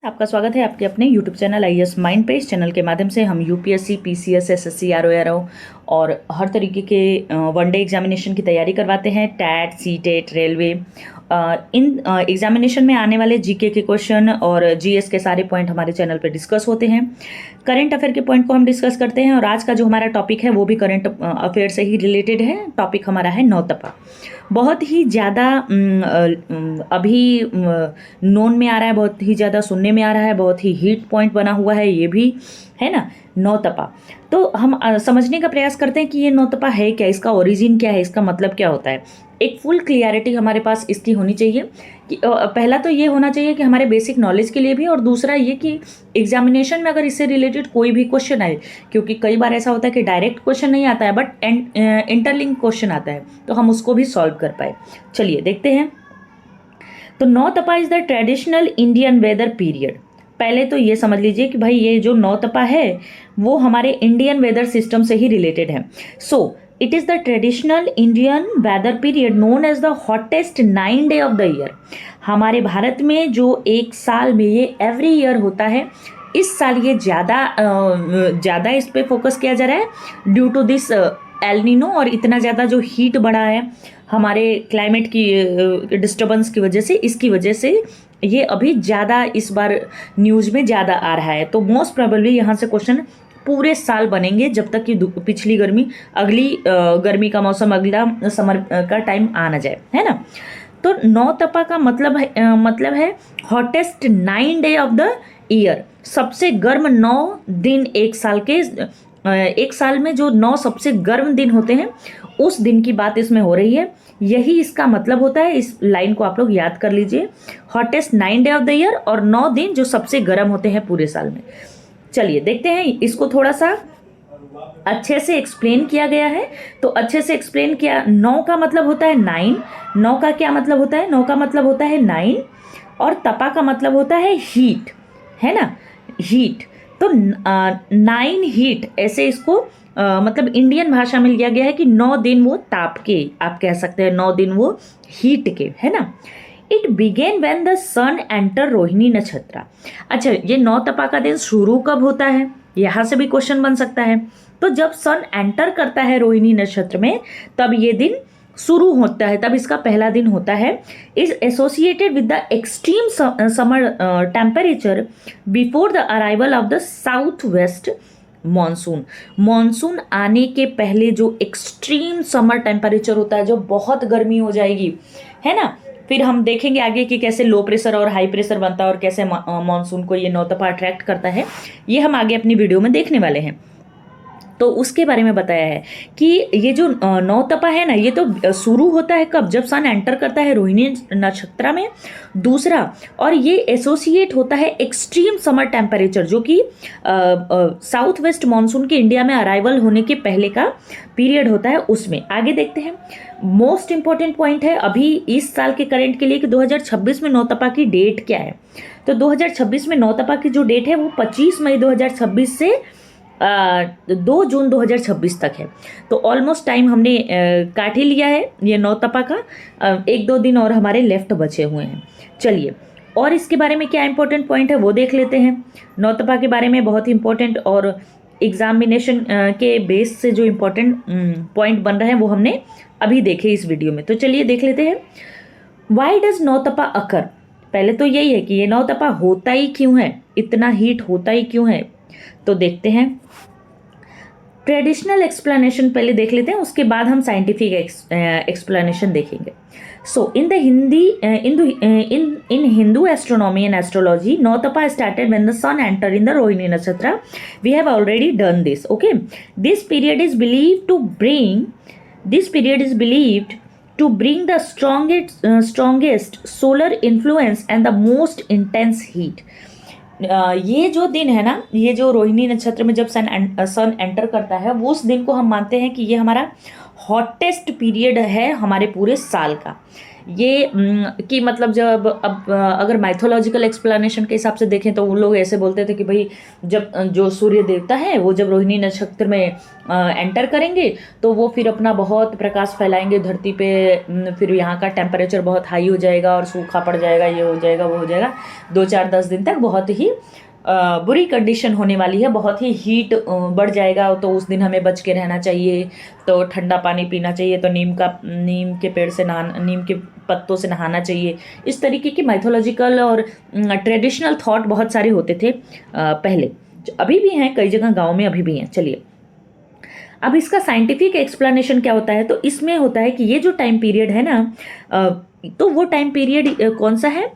आपका स्वागत है आपके अपने YouTube चैनल IAS माइंड पे। इस चैनल के माध्यम से हम यूपीएससी, पीसीएस, एसएससी, आरओ और हर तरीके के वनडे एग्जामिनेशन की तैयारी करवाते हैं। टैट, सीटेट, रेलवे, इन एग्जामिनेशन में आने वाले जीके के क्वेश्चन और जीएस के सारे पॉइंट हमारे चैनल पे डिस्कस होते हैं। करंट अफेयर के पॉइंट को हम डिस्कस करते हैं और आज का जो हमारा टॉपिक है वो भी करंट अफेयर से ही रिलेटेड है। टॉपिक हमारा है नौतपा। बहुत ही ज़्यादा अभी नोन में आ रहा है, बहुत ही ज़्यादा सुनने में आ रहा है, बहुत ही हिट पॉइंट बना हुआ है ये भी, है ना, नौतपा। तो हम समझने का प्रयास करते हैं कि ये नौतपा है क्या, इसका ओरिजिन क्या है, इसका मतलब क्या होता है। एक फुल क्लियरिटी हमारे पास इसकी होनी चाहिए कि पहला तो ये होना चाहिए कि हमारे बेसिक नॉलेज के लिए भी, और दूसरा ये कि एग्जामिनेशन में अगर इससे रिलेटेड कोई भी क्वेश्चन आए, क्योंकि कई बार ऐसा होता है कि डायरेक्ट क्वेश्चन नहीं आता है बट इंटरलिंक क्वेश्चन आता है, तो हम उसको भी सॉल्व कर पाए। चलिए देखते हैं। तो Nautapa is the traditional Indian weather period. पहले तो ये समझ लीजिए कि भाई ये जो नौतपा है वो हमारे इंडियन वेदर सिस्टम से ही रिलेटेड है। So it is the traditional Indian weather period known as the hottest 9 day of the year. हमारे भारत में जो एक साल में ये एवरी ईयर होता है, इस साल ये ज़्यादा इस पे फोकस किया जा रहा है due to this El Nino, और इतना ज़्यादा जो हीट बढ़ा है हमारे क्लाइमेट की डिस्टर्बेंस की वजह से, इसकी वजह से ये अभी ज़्यादा इस बार न्यूज़ में ज़्यादा आ रहा है। तो मोस्ट प्रोबेबली यहाँ से क्वेश्चन पूरे साल बनेंगे जब तक कि पिछली गर्मी, अगली गर्मी का मौसम, अगला समर का टाइम आ ना जाए, है ना। तो नौतपा का मतलब है hottest 9 day of the year. सबसे गर्म 9 दिन एक साल में जो 9 सबसे गर्म दिन होते हैं उस दिन की बात इसमें हो रही है। यही इसका मतलब होता है। इस लाइन को आप लोग याद कर लीजिए, hottest 9 day of the year और 9 दिन जो सबसे गर्म होते हैं पूरे साल में। चलिए देखते हैं, इसको थोड़ा सा अच्छे से एक्सप्लेन किया गया है। तो अच्छे से एक्सप्लेन किया, 9 का मतलब होता है 9। 9 का क्या मतलब होता है? 9 का मतलब होता है 9, और तपा का मतलब होता है हीट, है ना, हीट। तो 9 हीट, ऐसे इसको मतलब इंडियन भाषा में लिया गया है कि 9 दिन वो ताप के, आप कह सकते हैं 9 दिन वो हीट के, है ना। It began when the sun enter Rohini nakshatra. अच्छा, ये नौतपा का दिन शुरू कब होता है, यहाँ से भी क्वेश्चन बन सकता है। तो जब सन एंटर करता है रोहिणी नक्षत्र में, तब ये दिन शुरू होता है, तब इसका पहला दिन होता है। Is associated with the extreme summer temperature before the arrival of the south west monsoon. Monsoon आने के पहले जो एक्सट्रीम समर टेम्परेचर होता है, जो बहुत गर्मी हो जाएगी, है ना। फिर हम देखेंगे आगे कि कैसे लो प्रेशर और हाई प्रेशर बनता है और कैसे मॉनसून को ये नौतपा अट्रैक्ट करता है, ये हम आगे अपनी वीडियो में देखने वाले हैं। तो उसके बारे में बताया है कि ये जो नौतपा है ना, ये तो शुरू होता है कब? जब सन एंटर करता है रोहिणी नक्षत्र में। दूसरा, और ये एसोसिएट होता है एक्सट्रीम समर टेम्परेचर, जो कि साउथ वेस्ट मानसून के इंडिया में अराइवल होने के पहले का पीरियड होता है, उसमें। आगे देखते हैं। मोस्ट इंपॉर्टेंट पॉइंट है अभी इस साल के करंट के लिए कि 2026 में नौतपा की डेट क्या है। तो 2026 में नौतपा की जो डेट है वो 25 मई 2026 से 2 जून 2026 तक है। तो ऑलमोस्ट टाइम हमने काट ही लिया है ये नौतपा का। 1-2 दिन और हमारे लेफ्ट बचे हुए हैं। चलिए, और इसके बारे में क्या इंपॉर्टेंट पॉइंट है वो देख लेते हैं। नौतपा के बारे में बहुत इंपॉर्टेंट और एग्जामिनेशन के बेस से जो इम्पोर्टेंट पॉइंट बन रहे हैं वो हमने अभी देखे इस वीडियो में। तो चलिए देख लेते हैं। वाई डज नौतपा अकर। पहले तो यही है कि ये नौतपा होता ही क्यों है, इतना हीट होता ही क्यों है। तो देखते हैं, ट्रेडिशनल एक्सप्लेनेशन पहले देख लेते हैं, उसके बाद हम साइंटिफिक एक्सप्लेनेशन देखेंगे। So in the Hindi in Hindu astronomy and astrology, Nautapa started when the sun entered in the Rohini Nakshatra. We have already done this. Okay, this period is believed to bring the strongest solar influence and the most intense heat. ये जो दिन है ना, ये जो रोहिणी नक्षत्र में जब सन एंटर करता है, वो उस दिन को हम मानते हैं कि ये हमारा हॉटेस्ट पीरियड है हमारे पूरे साल का। ये कि मतलब जब अब अगर माइथोलॉजिकल एक्सप्लेनेशन के हिसाब से देखें तो वो लोग ऐसे बोलते थे कि भाई जब जो सूर्य देवता है वो जब रोहिणी नक्षत्र में एंटर करेंगे तो वो फिर अपना बहुत प्रकाश फैलाएंगे धरती पे, फिर यहाँ का टेम्परेचर बहुत हाई हो जाएगा और सूखा पड़ जाएगा, ये हो जाएगा वो हो जाएगा, 2 4 10 दिन तक बहुत ही बुरी कंडीशन होने वाली है, बहुत ही हीट बढ़ जाएगा, तो उस दिन हमें बच के रहना चाहिए, तो ठंडा पानी पीना चाहिए, तो नीम के पेड़ से नहाना, नीम के पत्तों से नहाना चाहिए। इस तरीके की माइथोलॉजिकल और ट्रेडिशनल थॉट बहुत सारे होते थे पहले, अभी भी हैं कई जगह गाँव में, अभी भी हैं। चलिए अब इसका साइंटिफिक एक्सप्लेनेशन क्या होता है, तो इसमें होता है कि ये जो टाइम पीरियड है ना, तो वो टाइम पीरियड कौन सा है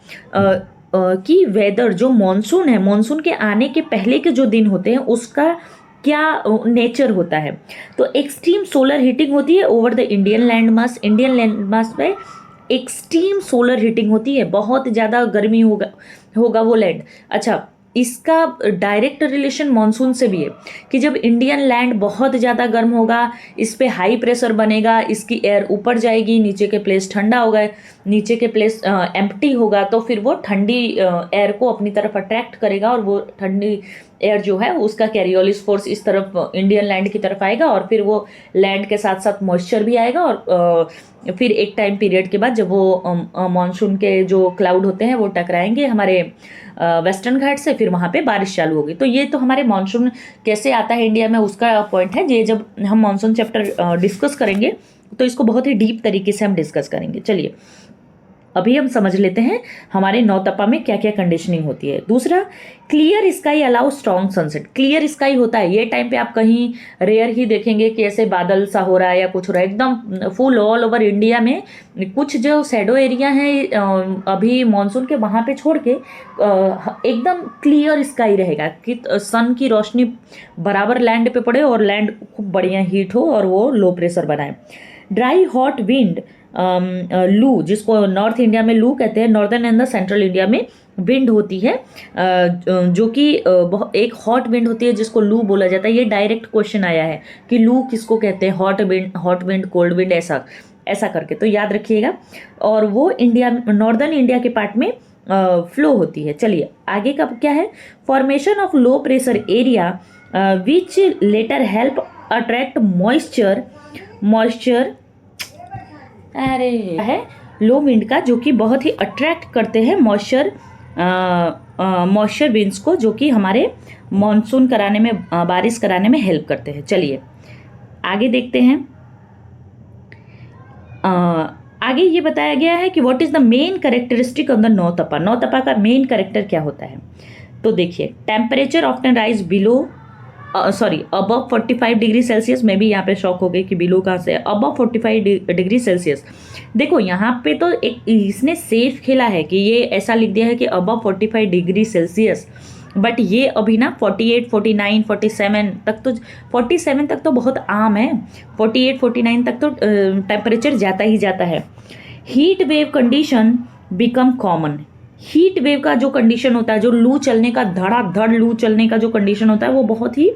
कि वेदर जो मानसून है, मानसून के आने के पहले के जो दिन होते हैं उसका क्या नेचर होता है। तो एक्सट्रीम सोलर हीटिंग होती है over the Indian land mass, Indian land mass पे एक्सट्रीम सोलर हीटिंग होती है, बहुत ज़्यादा गर्मी होगा वो लैंड। अच्छा, इसका डायरेक्ट रिलेशन मानसून से भी है कि जब इंडियन लैंड बहुत ज़्यादा गर्म होगा, इस पे हाई प्रेशर बनेगा, इसकी एयर ऊपर जाएगी, नीचे के प्लेस ठंडा होगा, नीचे के प्लेस एम्प्टी होगा, तो फिर वो ठंडी एयर को अपनी तरफ अट्रैक्ट करेगा और वो ठंडी एयर जो है उसका कैरियोलिस फोर्स इस तरफ इंडियन लैंड की तरफ आएगा, और फिर वो लैंड के साथ साथ मॉइस्चर भी आएगा, और फिर एक टाइम पीरियड के बाद जब वो मानसून के जो क्लाउड होते हैं वो टकराएंगे हमारे वेस्टर्न घाट से, फिर वहाँ पे बारिश चालू होगी। तो ये तो हमारे मानसून कैसे आता है इंडिया में उसका पॉइंट है, ये जब हम मानसून चैप्टर डिस्कस करेंगे तो इसको बहुत ही डीप तरीके से हम डिस्कस करेंगे। चलिए अभी हम समझ लेते हैं हमारे नौतपा में क्या क्या कंडीशनिंग होती है। दूसरा, clear sky allow strong sunset. Clear sky होता है ये टाइम पे, आप कहीं रेयर ही देखेंगे कि ऐसे बादल सा हो रहा है या कुछ हो रहा है, एकदम फुल ऑल ओवर इंडिया में। कुछ जो शैडो एरिया हैं अभी मानसून के, वहाँ पे छोड़ के एकदम क्लियर स्काई रहेगा कि सन की रोशनी बराबर लैंड पे पड़े और लैंड खूब बढ़िया हीट हो और वो लो प्रेशर बनाए। ड्राई हॉट विंड, लू, जिसको नॉर्थ इंडिया में लू कहते हैं, northern and the central India में विंड होती है जो कि एक हॉट विंड होती है जिसको लू बोला जाता है। ये डायरेक्ट क्वेश्चन आया है कि लू किसको कहते हैं, हॉट विंड, कोल्ड विंड, ऐसा करके, तो याद रखिएगा। और वो इंडिया, नॉर्दर्न इंडिया के पार्ट में फ्लो होती है। चलिए आगे का क्या है, formation of low pressure area which later help attract moisture अरे है लो विंड का, जो कि बहुत ही अट्रैक्ट करते हैं मॉइस्चर विंड्स को, जो कि हमारे मॉनसून कराने में, बारिश कराने में हेल्प करते हैं। चलिए आगे देखते हैं। आगे ये बताया गया है कि what is the main characteristic of the Nautapa. Nautapa का मेन कैरेक्टर क्या होता है, तो देखिए temperature often rise below above 45 degree Celsius. मैं भी यहाँ पे शॉक हो गई कि बिलो कहाँ से, अबव 45 डिग्री सेल्सियस। देखो यहाँ पे तो एक इसने सेफ खेला है कि ये ऐसा लिख दिया है कि अबव 45 डिग्री सेल्सियस, बट ये अभी ना 48, 49, 47 तक तो, 47 तक तो बहुत आम है, 48, 49 तक तो टेम्परेचर जाता ही जाता है। Heat wave condition become common. Heat wave का जो कंडीशन होता है, जो लू चलने का, धड़ाधड़ लू चलने का जो कंडीशन होता है, वो बहुत ही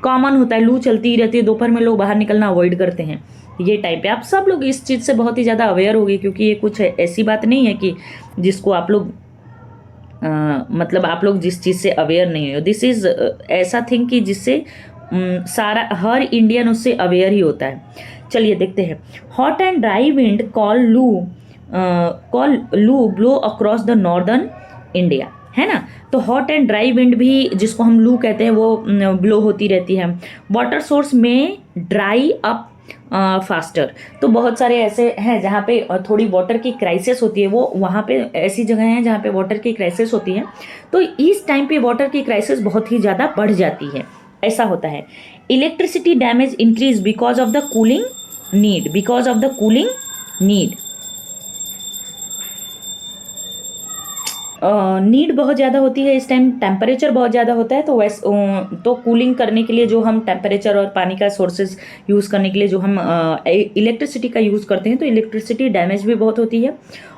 कॉमन होता है। लू चलती ही रहती है, दोपहर में लोग बाहर निकलना अवॉइड करते हैं ये टाइम पे। आप सब लोग इस चीज़ से बहुत ही ज़्यादा अवेयर हो गए, क्योंकि ये कुछ ऐसी बात नहीं है कि जिसको आप लोग मतलब आप लोग जिस चीज़ से अवेयर नहीं हो। दिस इज़ ऐसा थिंग कि जिससे सारा हर इंडियन उससे अवेयर ही होता है। चलिए देखते हैं। Hot and dry wind call loo blow across the northern India, है ना। तो हॉट एंड ड्राई विंड भी, जिसको हम लू कहते हैं, वो ब्लो होती रहती है। वाटर सोर्स में ड्राई अप फास्टर। तो बहुत सारे ऐसे हैं जहाँ पे थोड़ी वाटर की क्राइसिस होती है, वो वहाँ पे ऐसी जगह हैं जहाँ पे वाटर की क्राइसिस होती है, तो इस टाइम पे वाटर की क्राइसिस बहुत ही ज़्यादा बढ़ जाती है, ऐसा होता है। Electricity damage increase because of the cooling need, need बहुत ज़्यादा होती है इस टाइम, टेम्परेचर बहुत ज़्यादा होता है, तो कूलिंग करने के लिए जो हम टेम्परेचर और पानी का सोर्सेज यूज़ करने के लिए जो हम इलेक्ट्रिसिटी का यूज़ करते हैं, तो इलेक्ट्रिसिटी डैमेज भी बहुत होती है।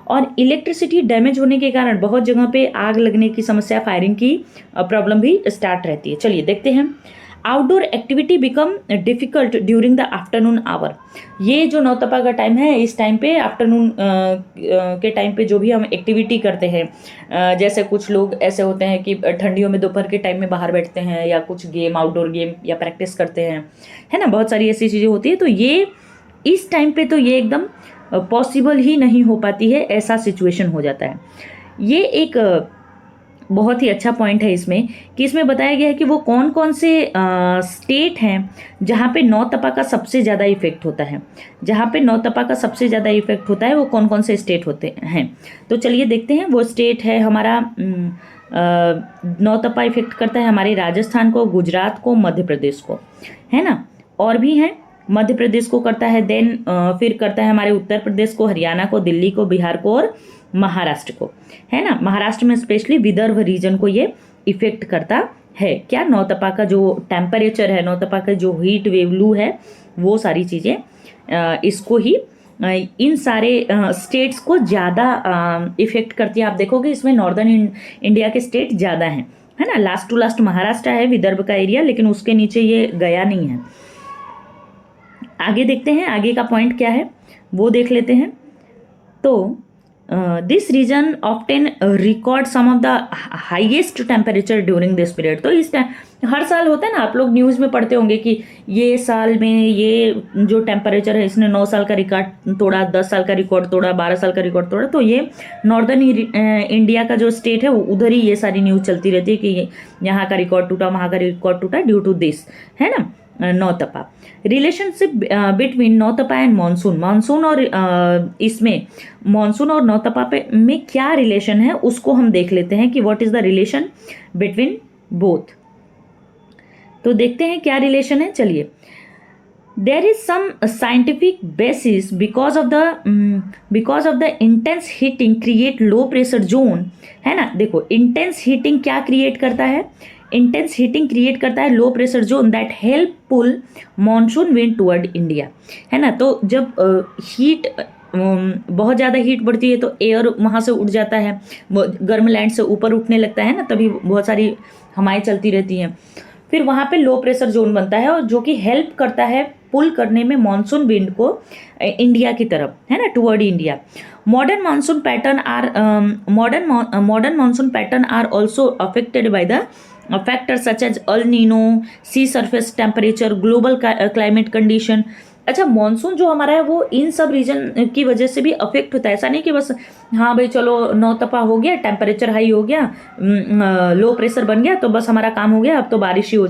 और इलेक्ट्रिसिटी डैमेज होने के कारण बहुत जगह पे आग लगने की समस्या, फायरिंग की प्रॉब्लम भी स्टार्ट रहती है। चलिए देखते हैं। Outdoor activity become difficult during the afternoon hour. ये जो नौतपा का टाइम है, इस टाइम पे आफ्टरनून के टाइम पे जो भी हम एक्टिविटी करते हैं, जैसे कुछ लोग ऐसे होते हैं कि ठंडियों में दोपहर के टाइम में बाहर बैठते हैं या कुछ गेम, आउटडोर गेम या प्रैक्टिस करते हैं, है ना, बहुत सारी ऐसी चीज़ें होती है। तो ये इस टाइम पे तो ये एकदम पॉसिबल ही नहीं हो पाती है, ऐसा सिचुएशन हो जाता है। ये एक बहुत ही अच्छा पॉइंट है इसमें कि इसमें बताया गया है कि वो कौन कौन से स्टेट हैं जहाँ पे नौतपा का सबसे ज़्यादा इफेक्ट होता है। जहाँ पे नौतपा का सबसे ज़्यादा इफेक्ट होता है वो कौन कौन से स्टेट होते हैं। तो चलिए देखते हैं। वो स्टेट है हमारा, नौतपा इफेक्ट करता है हमारे राजस्थान को, गुजरात को, मध्य प्रदेश को, है ना, और भी हैं। मध्य प्रदेश को करता है, देन फिर करता है हमारे उत्तर प्रदेश को, हरियाणा को, दिल्ली को, बिहार को और महाराष्ट्र को, है ना। महाराष्ट्र में स्पेशली विदर्भ रीजन को ये इफेक्ट करता है। क्या? नौतपा का जो टेम्परेचर है, नौतपा का जो हीट वेव लू है, वो सारी चीज़ें इसको ही, इन सारे स्टेट्स को ज़्यादा इफेक्ट करती है। आप देखोगे इसमें नॉर्दर्न इंडिया के स्टेट ज़्यादा हैं, है ना। लास्ट टू लास्ट महाराष्ट्र है विदर्भ का एरिया, लेकिन उसके नीचे ये गया नहीं है। आगे देखते हैं, आगे का पॉइंट क्या है वो देख लेते हैं। तो this region often record some of the highest temperature during this period. तो इस टाइम हर साल होता है ना, आप लोग न्यूज़ में पढ़ते होंगे कि ये साल में ये जो टेम्परेचर है इसने 9 साल का रिकॉर्ड तोड़ा, 10 साल का रिकॉर्ड तोड़ा, 12 साल का रिकॉर्ड तोड़ा। तो ये नॉर्दर्न इंडिया का जो स्टेट है उधर ही ये सारी न्यूज़ चलती रहती है कि यहाँ का रिकॉर्ड टूटा, वहाँ का रिकॉर्ड टूटा ड्यू टू दिस, है ना, Nautapa. Relationship between Nautapa and monsoon. Monsoon और इसमें मानसून और नौतपा पे में क्या रिलेशन है उसको हम देख लेते हैं कि what is the relation between both. तो देखते हैं क्या रिलेशन है। चलिए, there is some scientific basis because of the intense heating create low pressure zone, है ना। देखो, इंटेंस हीटिंग क्या क्रिएट करता है? इंटेंस हीटिंग क्रिएट करता है low pressure zone that help pull monsoon wind toward India, है ना। तो जब हीट बहुत ज़्यादा हीट बढ़ती है तो एयर वहाँ से उड़ जाता है, वो गर्म लैंड से ऊपर उठने लगता है ना, तभी बहुत सारी हवाएं चलती रहती हैं। फिर वहाँ पे लो प्रेशर जोन बनता है और जो कि हेल्प करता है पुल करने में मॉनसून विंड को इंडिया की तरफ, है ना, toward India. Modern monsoon pattern are also affected by the factors such as El Nino, sea surface temperature, global climate condition. अच्छा, मॉनसून जो हमारा है वो इन सब रीजन की वजह से भी अफेक्ट होता है। ऐसा नहीं कि बस हाँ भाई चलो नौतपा हो गया, टेम्परेचर हाई हो गया, लो प्रेशर बन गया तो बस हमारा काम हो गया, अब तो बारिश ही हो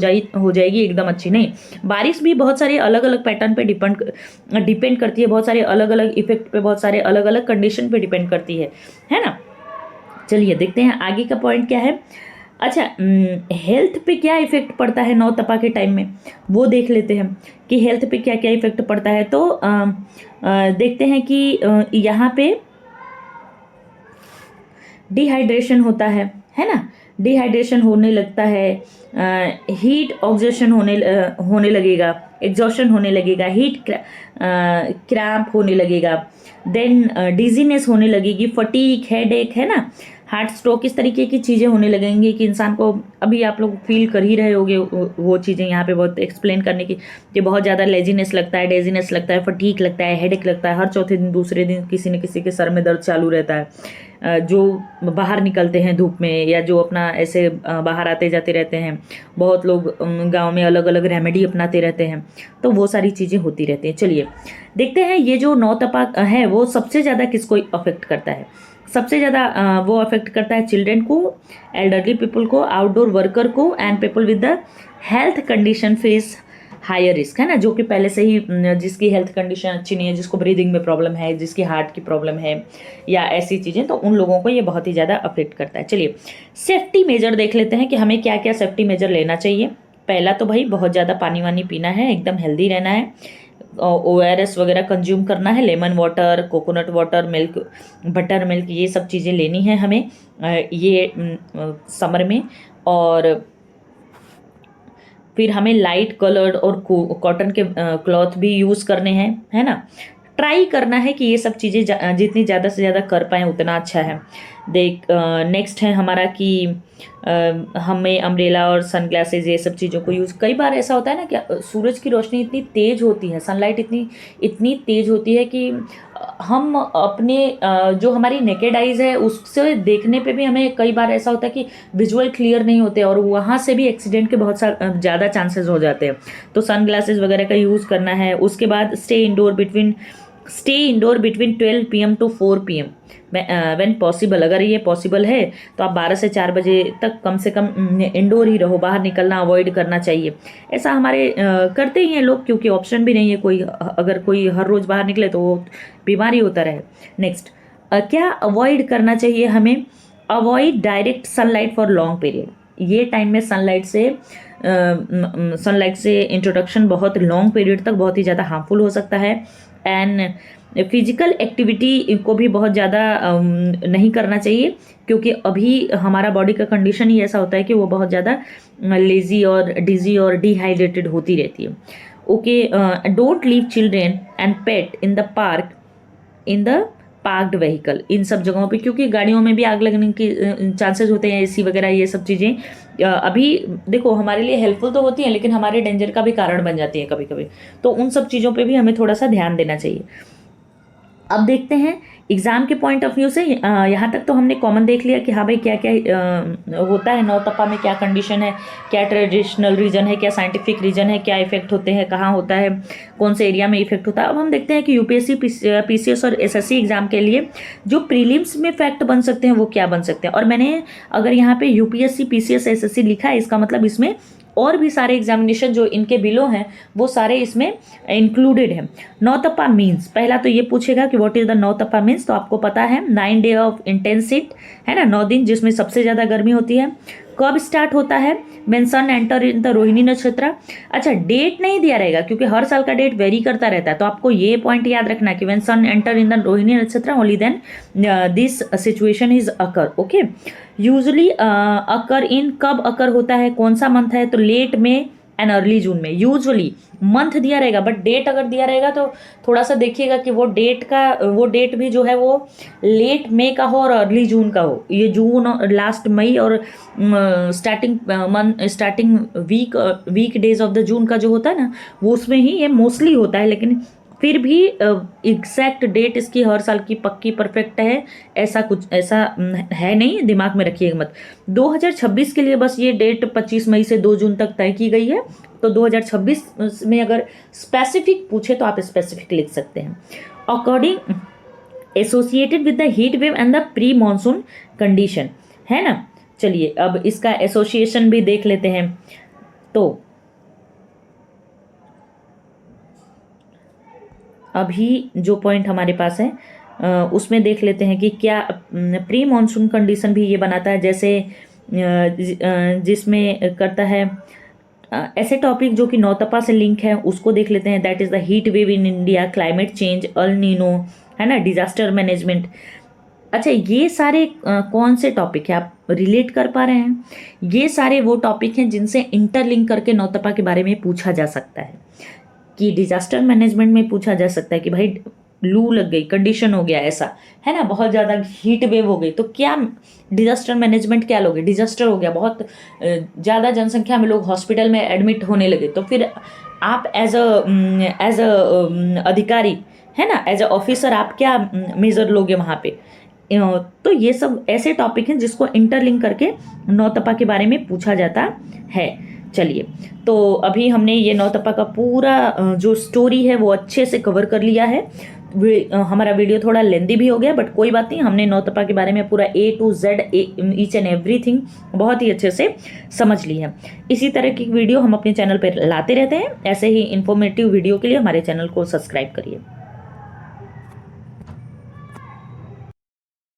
जाएगी एकदम अच्छी। नहीं, बारिश भी बहुत सारे अलग अलग पैटर्न पे डिपेंड करती है, बहुत सारे अलग अलग इफेक्ट पे, बहुत सारे अलग अलग कंडीशन पे डिपेंड करती है ना। चलिए देखते हैं आगे का पॉइंट क्या है। अच्छा, हेल्थ पे क्या इफेक्ट पड़ता है नौतपा के टाइम में, वो देख लेते हैं कि हेल्थ पे क्या क्या इफेक्ट पड़ता है। तो देखते हैं कि यहाँ पे डिहाइड्रेशन होता है ना, डिहाइड्रेशन होने लगता है, हीट ऑक्सीजन होने लगेगा, एग्जॉशन होने लगेगा, हीट क्रैम्प होने लगेगा, देन डिजीनेस होने लगेगी, फटीक, हेडेक, है ना, हार्ट स्ट्रोक, इस तरीके की चीज़ें होने लगेंगी कि इंसान को, अभी आप लोग फील कर ही रहे होगे वो चीज़ें यहाँ पे बहुत एक्सप्लेन करने की, कि बहुत ज़्यादा लेजीनेस लगता है, डेजीनेस लगता है, फटीक लगता है, हेडेक लगता है, हर चौथे दिन दूसरे दिन किसी न किसी के सर में दर्द चालू रहता है। जो बाहर निकलते हैं धूप में या जो अपना ऐसे बाहर आते जाते रहते हैं, बहुत लोग गाँव में अलग अलग रेमेडी अपनाते रहते हैं, तो वो सारी चीज़ें होती रहती हैं। चलिए देखते हैं ये जो नौतपा है वो सबसे ज़्यादा किसको अफेक्ट करता है। सबसे ज़्यादा वो अफेक्ट करता है चिल्ड्रेन को, एल्डरली पीपल को, आउटडोर वर्कर को and people with the health condition face higher risk, है ना, जो कि पहले से ही जिसकी हेल्थ कंडीशन अच्छी नहीं है, जिसको ब्रीदिंग में प्रॉब्लम है, जिसकी हार्ट की प्रॉब्लम है या ऐसी चीज़ें, तो उन लोगों को ये बहुत ही ज़्यादा अफेक्ट करता है। चलिए सेफ्टी मेजर देख लेते हैं कि हमें क्या क्या सेफ्टी मेजर लेना चाहिए। पहला तो भाई बहुत ज़्यादा पानी वानी पीना है, एकदम हेल्दी रहना है, ORS वगैरह कंज्यूम करना है, lemon water, coconut water, milk, butter milk, ये सब चीज़ें लेनी है हमें ये समर में। और फिर हमें लाइट कलर्ड और कॉटन के क्लॉथ भी यूज़ करने हैं, है ना। ट्राई करना है कि ये सब चीज़ें जितनी ज़्यादा से ज़्यादा कर पाएँ उतना अच्छा है। देख नेक्स्ट है हमारा कि हमें अम्ब्रेला और सनग्लासेस ये सब चीज़ों को यूज़, कई बार ऐसा होता है ना कि सूरज की रोशनी इतनी तेज़ होती है, सनलाइट इतनी इतनी तेज़ होती है कि हम अपने जो हमारी नेकेड आइज़ है उससे देखने पे भी हमें कई बार ऐसा होता है कि विजुअल क्लियर नहीं होते और वहाँ से भी एक्सीडेंट के बहुत ज़्यादा चांसेस हो जाते हैं। तो सनग्लासेस वगैरह का यूज़ करना है। उसके बाद stay indoor between 12 PM to 4 PM when possible. अगर ये पॉसिबल है तो आप 12 से 4 बजे तक कम से कम इंडोर ही रहो, बाहर निकलना अवॉइड करना चाहिए। ऐसा हमारे करते ही हैं लोग, क्योंकि ऑप्शन भी नहीं है कोई, अगर कोई हर रोज़ बाहर निकले तो वो बीमारी होता रहे। नेक्स्ट क्या अवॉइड करना चाहिए हमें? Avoid direct sunlight for long period. ये टाइम में सनलाइट से इंट्रोडक्शन बहुत लॉन्ग पीरियड तक बहुत ही ज़्यादा हार्मफुल हो सकता है। एंड फिजिकल एक्टिविटी को भी बहुत ज़्यादा नहीं करना चाहिए, क्योंकि अभी हमारा बॉडी का कंडीशन ही ऐसा होता है कि वो बहुत ज़्यादा लेज़ी और डिजी और डिहाइड्रेटेड होती रहती है। Okay, don't leave children and pet in the parked vehicle. इन सब जगहों पे, क्योंकि गाड़ियों में भी आग लगने की चांसेस होते हैं, एसी वगैरह ये सब चीज़ें अभी देखो हमारे लिए हेल्पफुल तो होती हैं लेकिन हमारे डेंजर का भी कारण बन जाती है कभी कभी। तो उन सब चीज़ों पे भी हमें थोड़ा सा ध्यान देना चाहिए। अब देखते हैं एग्ज़ाम के पॉइंट ऑफ व्यू से। यहाँ तक तो हमने कॉमन देख लिया कि हाँ भाई क्या क्या होता है नौतपा में, क्या कंडीशन है, क्या ट्रेडिशनल रीजन है, क्या साइंटिफिक रीजन है, क्या इफेक्ट होते हैं, कहाँ होता है, कौन से एरिया में इफेक्ट होता है। अब हम देखते हैं कि यूपीएससी पीसीएस और एसएससी एग्जाम के लिए जो प्रीलिम्स में फैक्ट बन सकते हैं वो क्या बन सकते हैं। और मैंने अगर यहाँ पे यूपीएससी पीसीएस एसएससी लिखा है, इसका मतलब इसमें और भी सारे एग्जामिनेशन जो इनके बिलो हैं वो सारे इसमें इंक्लूडेड है। नौतपा मीन्स, पहला तो ये पूछेगा कि what is the Nautapa means, तो आपको पता है 9 डे ऑफ इंटेंस हीट, है ना, 9 दिन जिसमें सबसे ज़्यादा गर्मी होती है। कब स्टार्ट होता है? When sun enter in the Rohini nakshatra. अच्छा, डेट नहीं दिया रहेगा क्योंकि हर साल का डेट वेरी करता रहता है, तो आपको ये पॉइंट याद रखना कि when sun enter in the Rohini nakshatra only then this situation is occur. Okay, usually occur in, कब अकर होता है, कौन सा मंथ है, तो लेट में एंड अर्ली जून में। यूजुअली मंथ दिया रहेगा बट डेट अगर दिया रहेगा तो थोड़ा सा देखिएगा कि वो डेट भी जो है वो लेट मई का हो और अर्ली जून का हो। ये जून और लास्ट मई और starting week days of the June का जो होता है ना वो उसमें ही ये मोस्टली होता है, लेकिन फिर भी एग्जैक्ट डेट इसकी हर साल की पक्की परफेक्ट है ऐसा है नहीं, दिमाग में रखिएगा मत। 2026 के लिए बस ये डेट 25 मई से 2 जून तक तय की गई है, तो 2026 में अगर स्पेसिफिक पूछे तो आप स्पेसिफिक लिख सकते हैं। According associated with the heat wave and the pre monsoon condition, है ना। चलिए अब इसका एसोसिएशन भी देख लेते हैं। तो अभी जो पॉइंट हमारे पास है उसमें देख लेते हैं कि क्या प्री मानसून कंडीशन भी ये बनाता है, जैसे जिसमें करता है ऐसे टॉपिक जो कि नौतपा से लिंक है उसको देख लेते हैं। That is the heat wave in India, climate change, El Nino, है ना, डिजास्टर मैनेजमेंट। अच्छा, ये सारे कौन से टॉपिक है, आप रिलेट कर पा रहे हैं? ये सारे वो टॉपिक हैं जिनसे इंटरलिंक करके नौतपा के बारे में पूछा जा सकता है। कि डिजास्टर मैनेजमेंट में पूछा जा सकता है कि भाई लू लग गई, कंडीशन हो गया ऐसा, है ना, बहुत ज़्यादा हीट वेव हो गई, तो क्या डिजास्टर मैनेजमेंट क्या लोगे, डिजास्टर हो गया, बहुत ज़्यादा जनसंख्या में लोग हॉस्पिटल में एडमिट होने लगे, तो फिर आप एज अ अधिकारी, है ना, एज अ ऑफिसर आप क्या मेजर लोगे वहाँ पे। तो ये सब ऐसे टॉपिक हैं जिसको इंटरलिंक करके नौतपा के बारे में पूछा जाता है। चलिए, तो अभी हमने ये नौतपा का पूरा जो स्टोरी है वो अच्छे से कवर कर लिया है। हमारा वीडियो थोड़ा लेंदी भी हो गया बट कोई बात नहीं, हमने नौतपा के बारे में पूरा A to Z each and everything बहुत ही अच्छे से समझ ली है। इसी तरह की वीडियो हम अपने चैनल पर लाते रहते हैं। ऐसे ही इन्फॉर्मेटिव वीडियो के लिए हमारे चैनल को सब्सक्राइब करिए।